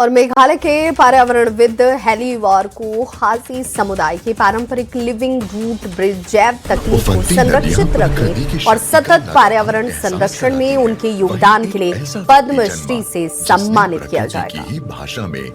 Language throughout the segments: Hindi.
और मेघालय के पर्यावरणविद हेली वॉर को खासी समुदाय के पारंपरिक लिविंग रूट ब्रिज जैव तकनीक को संरक्षित रखने और सतत पर्यावरण संरक्षण में उनके योगदान के लिए पद्मश्री से सम्मानित किया जाएगा। भाषा में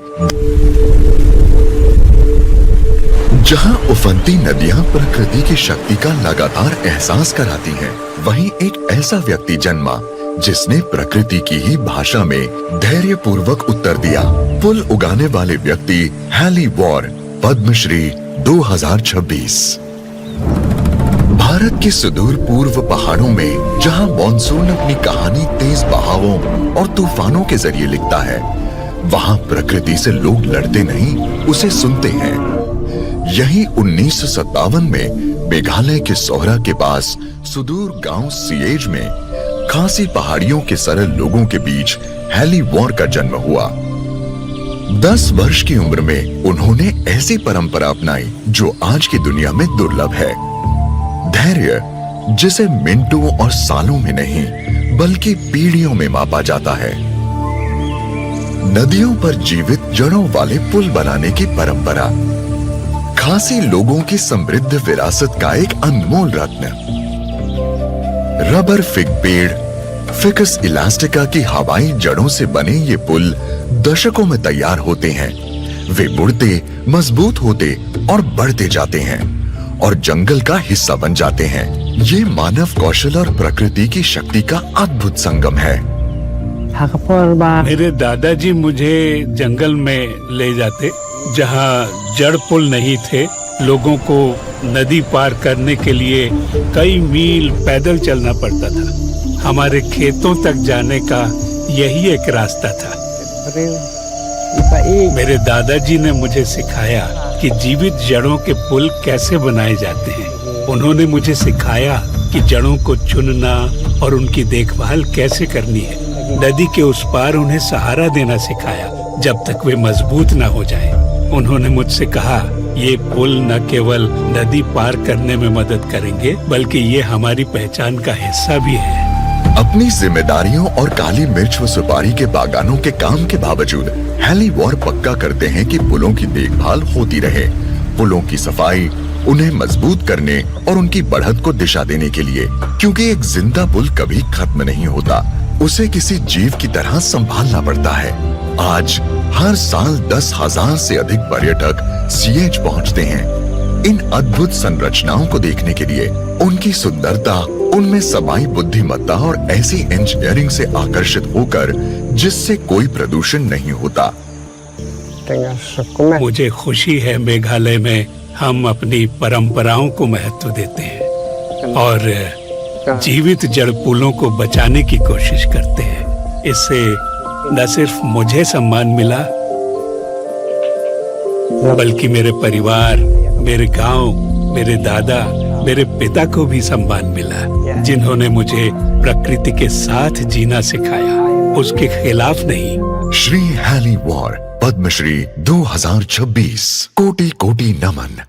जहां उफनती नदियां प्रकृति की शक्ति का लगातार एहसास कराती हैं, वहीं एक ऐसा व्यक्ति जन्मा जिसने प्रकृति की ही भाषा में धैर्यपूर्वक उत्तर दिया। पुल उगाने वाले व्यक्ति हेली वॉर, पद्मश्री 2026। भारत के सुदूर पूर्व पहाड़ों में जहां मॉनसून अपनी कहानी तेज बहावों और तूफानों के जरिए लिखता है, वहां प्रकृति से लोग लड़ते नहीं, उसे सुनते हैं। यही 1957 में मेघालय के सोहरा के पास सुदूर गांव सिएज में खासी पहाड़ियों के सरल लोगों के बीच हेली वॉर का जन्म हुआ। 10 वर्ष की उम्र में उन्होंने ऐसी परंपरा अपनाई जो आज की दुनिया में दुर्लभ है। धैर्य जिसे मिनटों और सालों में नहीं बल्कि पीढ़ियों में मापा जाता है। नदियों पर जीवित जड़ों वाले पुल बनाने की परंपरा खासी लोगों की समृद्ध विरासत का एक अनमोल रत्न। रबर फिग पेड़ फिकस इलास्टिका की हवाई जड़ों से बने ये पुल दशकों में तैयार होते हैं। वे मुड़ते, मजबूत होते और बढ़ते जाते हैं और जंगल का हिस्सा बन जाते हैं। ये मानव कौशल और प्रकृति की शक्ति का अद्भुत संगम है। मेरे दादाजी मुझे जंगल में ले जाते जहाँ जड़ पुल नहीं थे। लोगों को नदी पार करने के लिए कई मील पैदल चलना पड़ता था। हमारे खेतों तक जाने का यही एक रास्ता था। मेरे दादाजी ने मुझे सिखाया कि जीवित जड़ों के पुल कैसे बनाए जाते हैं। उन्होंने मुझे सिखाया कि जड़ों को चुनना और उनकी देखभाल कैसे करनी है। नदी के उस पार उन्हें सहारा देना सिखाया जब तक वे मजबूत न हो जाए। उन्होंने मुझसे कहा, ये पुल न केवल नदी पार करने में मदद करेंगे बल्कि ये हमारी पहचान का हिस्सा भी है। अपनी जिम्मेदारियों और काली मिर्च व सुपारी के बागानों के काम के बावजूद हेली वॉर पक्का करते हैं कि पुलों की देखभाल होती रहे। पुलों की सफाई उन्हें मजबूत करने और उनकी बढ़त को दिशा देने के लिए, क्योंकि एक जिंदा पुल कभी खत्म नहीं होता, उसे किसी जीव की तरह संभालना पड़ता है। आज हर साल 10,000 से अधिक पर्यटक सिएज पहुंचते हैं इन अद्भुत संरचनाओं को देखने के लिए। उनकी सुंदरता, उनमें समाई बुद्धिमत्ता और ऐसी इंजीनियरिंग से आकर्षित होकर जिससे कोई प्रदूषण नहीं होता। मुझे खुशी है मेघालय में हम अपनी परंपराओं को महत्व देते हैं और जीवित जड़ पुलों को बचाने की कोशिश करते हैं। इससे न सिर्फ मुझे सम्मान मिला बल्कि मेरे परिवार, मेरे गांव, मेरे दादा, मेरे पिता को भी सम्मान मिला, जिन्होंने मुझे प्रकृति के साथ जीना सिखाया, उसके खिलाफ नहीं। श्री हेली वॉर, पद्मश्री 2026। कोटि कोटि नमन।